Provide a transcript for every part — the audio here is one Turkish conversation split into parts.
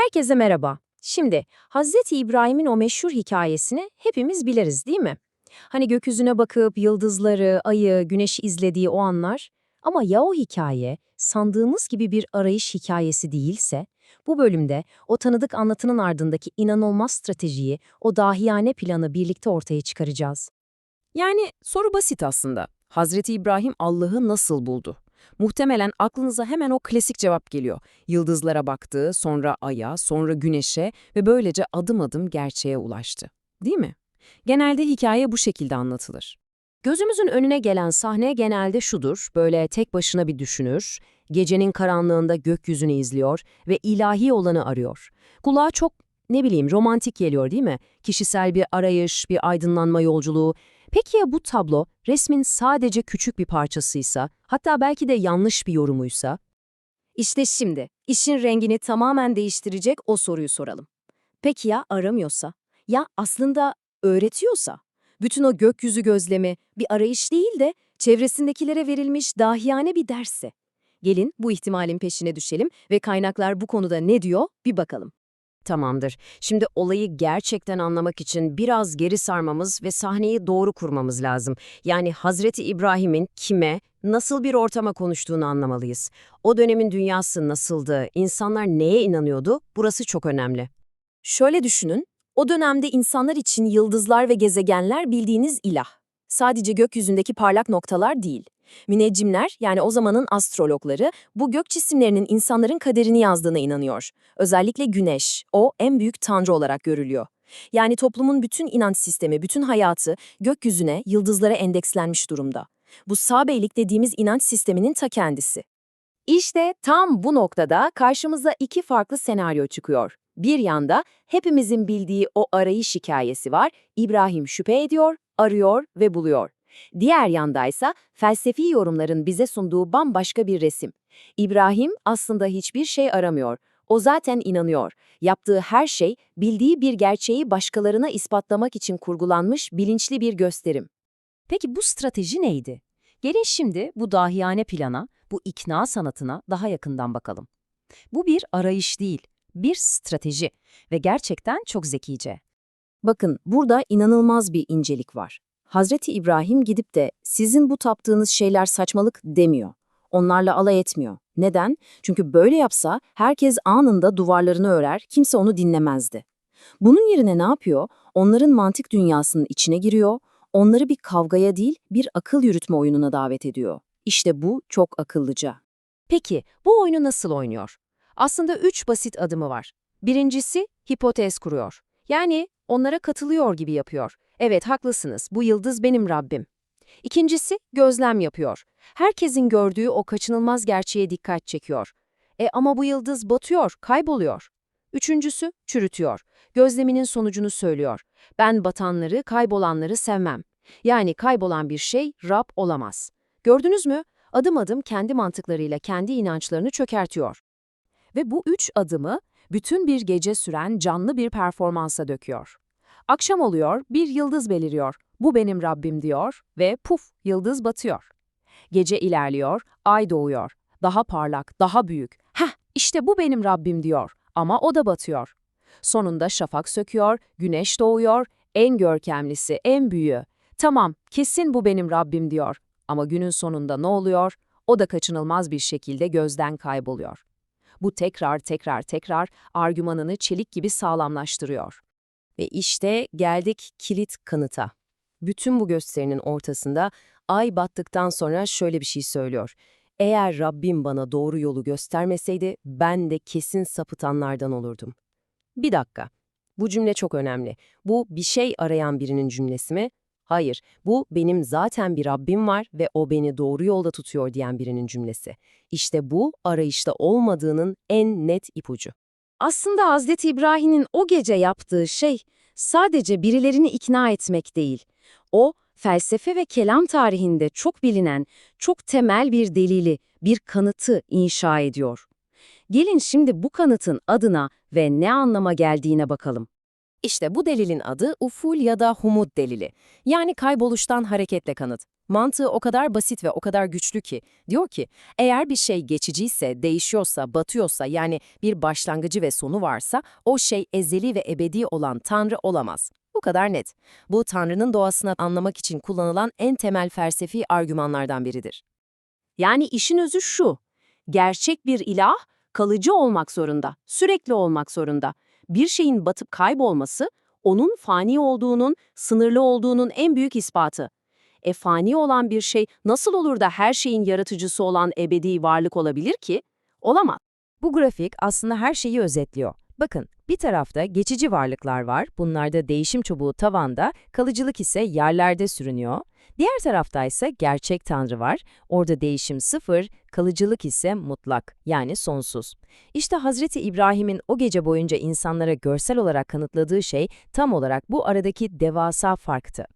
Herkese merhaba. Şimdi Hazreti İbrahim'in o meşhur hikayesini hepimiz biliriz, değil mi? Hani gökyüzüne bakıp yıldızları, ayı, güneşi izlediği o anlar. Ama ya o hikaye sandığımız gibi bir arayış hikayesi değilse? Bu bölümde o tanıdık anlatının ardındaki inanılmaz stratejiyi, o dahiyane planı birlikte ortaya çıkaracağız. Yani soru basit aslında. Hazreti İbrahim Allah'ı nasıl buldu? Muhtemelen aklınıza hemen o klasik cevap geliyor. Yıldızlara baktı, sonra aya, sonra güneşe ve böylece adım adım gerçeğe ulaştı. Değil mi? Genelde hikaye bu şekilde anlatılır. Gözümüzün önüne gelen sahne genelde şudur, böyle tek başına bir düşünür, gecenin karanlığında gökyüzünü izliyor ve ilahi olanı arıyor. Kulağa çok, ne bileyim, romantik geliyor değil mi? Kişisel bir arayış, bir aydınlanma yolculuğu. Peki ya bu tablo resmin sadece küçük bir parçasıysa, hatta belki de yanlış bir yorumuysa? İşte şimdi, işin rengini tamamen değiştirecek o soruyu soralım. Peki ya aramıyorsa? Ya aslında öğretiyorsa? Bütün o gökyüzü gözlemi bir arayış değil de çevresindekilere verilmiş dahiyane bir dersse. Gelin bu ihtimalin peşine düşelim ve kaynaklar bu konuda ne diyor bir bakalım. Tamamdır. Şimdi olayı gerçekten anlamak için biraz geri sarmamız ve sahneyi doğru kurmamız lazım. Yani Hazreti İbrahim'in kime, nasıl bir ortama konuştuğunu anlamalıyız. O dönemin dünyası nasıldı, insanlar neye inanıyordu? Burası çok önemli. Şöyle düşünün, o dönemde insanlar için yıldızlar ve gezegenler bildiğiniz ilah. Sadece gökyüzündeki parlak noktalar değil. Müneccimler, yani o zamanın astrologları, bu gök cisimlerinin insanların kaderini yazdığına inanıyor. Özellikle güneş, o en büyük tanrı olarak görülüyor. Yani toplumun bütün inanç sistemi, bütün hayatı gökyüzüne, yıldızlara endekslenmiş durumda. Bu Sabeylik dediğimiz inanç sisteminin ta kendisi. İşte tam bu noktada karşımıza iki farklı senaryo çıkıyor. Bir yanda hepimizin bildiği o arayış hikayesi var. İbrahim şüphe ediyor, arıyor ve buluyor. Diğer yandaysa felsefi yorumların bize sunduğu bambaşka bir resim. İbrahim aslında hiçbir şey aramıyor. O zaten inanıyor. Yaptığı her şey bildiği bir gerçeği başkalarına ispatlamak için kurgulanmış bilinçli bir gösterim. Peki bu strateji neydi? Gelin şimdi bu dahiyane plana, bu ikna sanatına daha yakından bakalım. Bu bir arayış değil, bir strateji ve gerçekten çok zekice. Bakın, burada inanılmaz bir incelik var. Hazreti İbrahim gidip de sizin bu taptığınız şeyler saçmalık demiyor. Onlarla alay etmiyor. Neden? Çünkü böyle yapsa herkes anında duvarlarını örer, kimse onu dinlemezdi. Bunun yerine ne yapıyor? Onların mantık dünyasının içine giriyor, onları bir kavgaya değil bir akıl yürütme oyununa davet ediyor. İşte bu çok akıllıca. Peki bu oyunu nasıl oynuyor? Aslında 3 basit adımı var. Birincisi hipotez kuruyor. Yani onlara katılıyor gibi yapıyor. Evet haklısınız, bu yıldız benim Rabbim. İkincisi gözlem yapıyor. Herkesin gördüğü o kaçınılmaz gerçeğe dikkat çekiyor. Ama bu yıldız batıyor, kayboluyor. Üçüncüsü çürütüyor. Gözleminin sonucunu söylüyor. Ben batanları, kaybolanları sevmem. Yani kaybolan bir şey Rab olamaz. Gördünüz mü? Adım adım kendi mantıklarıyla kendi inançlarını çökertiyor. Ve bu 3 adımı bütün bir gece süren canlı bir performansa döküyor. Akşam oluyor, bir yıldız beliriyor. Bu benim Rabbim diyor ve puf, yıldız batıyor. Gece ilerliyor, ay doğuyor. Daha parlak, daha büyük. İşte bu benim Rabbim diyor ama o da batıyor. Sonunda şafak söküyor, güneş doğuyor, en görkemlisi, en büyüğü. Tamam, kesin bu benim Rabbim diyor. Ama günün sonunda ne oluyor? O da kaçınılmaz bir şekilde gözden kayboluyor. Bu tekrar tekrar tekrar argümanını çelik gibi sağlamlaştırıyor. Ve işte geldik kilit kanıta. Bütün bu gösterinin ortasında ay battıktan sonra şöyle bir şey söylüyor. Eğer Rabbim bana doğru yolu göstermeseydi ben de kesin sapıtanlardan olurdum. Bir dakika. Bu cümle çok önemli. Bu bir şey arayan birinin cümlesi mi? Hayır, bu benim zaten bir Rabbim var ve o beni doğru yolda tutuyor diyen birinin cümlesi. İşte bu arayışta olmadığının en net ipucu. Aslında Hazreti İbrahim'in o gece yaptığı şey sadece birilerini ikna etmek değil. O, felsefe ve kelam tarihinde çok bilinen, çok temel bir delili, bir kanıtı inşa ediyor. Gelin şimdi bu kanıtın adına ve ne anlama geldiğine bakalım. İşte bu delilin adı uful ya da humud delili. Yani kayboluştan hareketle kanıt. Mantığı o kadar basit ve o kadar güçlü ki, diyor ki, eğer bir şey geçiciyse, değişiyorsa, batıyorsa, yani bir başlangıcı ve sonu varsa, o şey ezeli ve ebedi olan Tanrı olamaz. Bu kadar net. Bu Tanrı'nın doğasını anlamak için kullanılan en temel felsefi argümanlardan biridir. Yani işin özü şu: gerçek bir ilah kalıcı olmak zorunda, sürekli olmak zorunda. Bir şeyin batıp kaybolması, onun fani olduğunun, sınırlı olduğunun en büyük ispatı. Fani olan bir şey nasıl olur da her şeyin yaratıcısı olan ebedi varlık olabilir ki? Olamaz. Bu grafik aslında her şeyi özetliyor. Bakın, bir tarafta geçici varlıklar var, bunlarda değişim çubuğu tavanda, kalıcılık ise yerlerde sürünüyor. Diğer tarafta ise gerçek Tanrı var, orada değişim sıfır, kalıcılık ise mutlak, yani sonsuz. İşte Hazreti İbrahim'in o gece boyunca insanlara görsel olarak kanıtladığı şey tam olarak bu aradaki devasa farktı.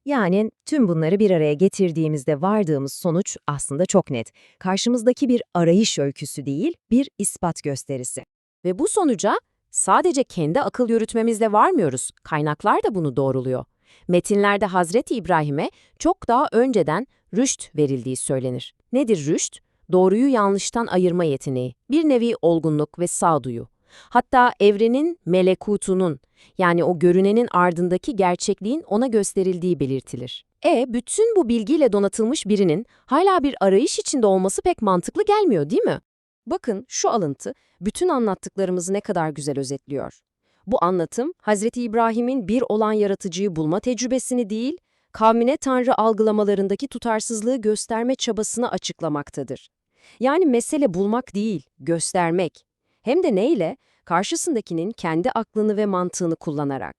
Yani tüm bunları bir araya getirdiğimizde vardığımız sonuç aslında çok net. Karşımızdaki bir arayış öyküsü değil, bir ispat gösterisi. Ve bu sonuca sadece kendi akıl yürütmemizle varmıyoruz. Kaynaklar da bunu doğruluyor. Metinlerde Hazreti İbrahim'e çok daha önceden rüşt verildiği söylenir. Nedir rüşt? Doğruyu yanlıştan ayırma yeteneği, bir nevi olgunluk ve sağduyu. Hatta evrenin melekutunun, yani o görünenin ardındaki gerçekliğin ona gösterildiği belirtilir. Bütün bu bilgiyle donatılmış birinin hala bir arayış içinde olması pek mantıklı gelmiyor, değil mi? Bakın şu alıntı bütün anlattıklarımızı ne kadar güzel özetliyor. Bu anlatım, Hazreti İbrahim'in bir olan yaratıcıyı bulma tecrübesini değil, kavmine Tanrı algılamalarındaki tutarsızlığı gösterme çabasını açıklamaktadır. Yani mesele bulmak değil, göstermek. Hem de neyle? Karşısındakinin kendi aklını ve mantığını kullanarak.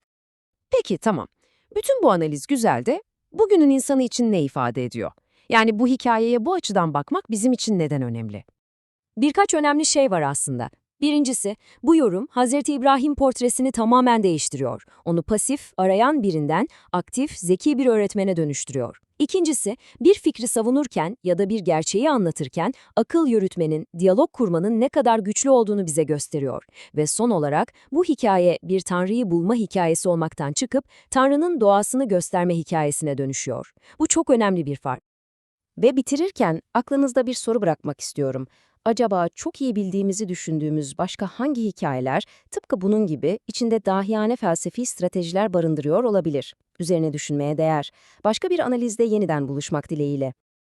Peki, tamam. Bütün bu analiz güzel de bugünün insanı için ne ifade ediyor? Yani bu hikayeye bu açıdan bakmak bizim için neden önemli? Birkaç önemli şey var aslında. Birincisi, bu yorum Hazreti İbrahim portresini tamamen değiştiriyor. Onu pasif, arayan birinden aktif, zeki bir öğretmene dönüştürüyor. İkincisi, bir fikri savunurken ya da bir gerçeği anlatırken akıl yürütmenin, diyalog kurmanın ne kadar güçlü olduğunu bize gösteriyor. Ve son olarak bu hikaye bir Tanrı'yı bulma hikayesi olmaktan çıkıp Tanrı'nın doğasını gösterme hikayesine dönüşüyor. Bu çok önemli bir fark. Ve bitirirken aklınızda bir soru bırakmak istiyorum. Acaba çok iyi bildiğimizi düşündüğümüz başka hangi hikayeler tıpkı bunun gibi içinde dahiyane felsefi stratejiler barındırıyor olabilir? Üzerine düşünmeye değer. Başka bir analizde yeniden buluşmak dileğiyle.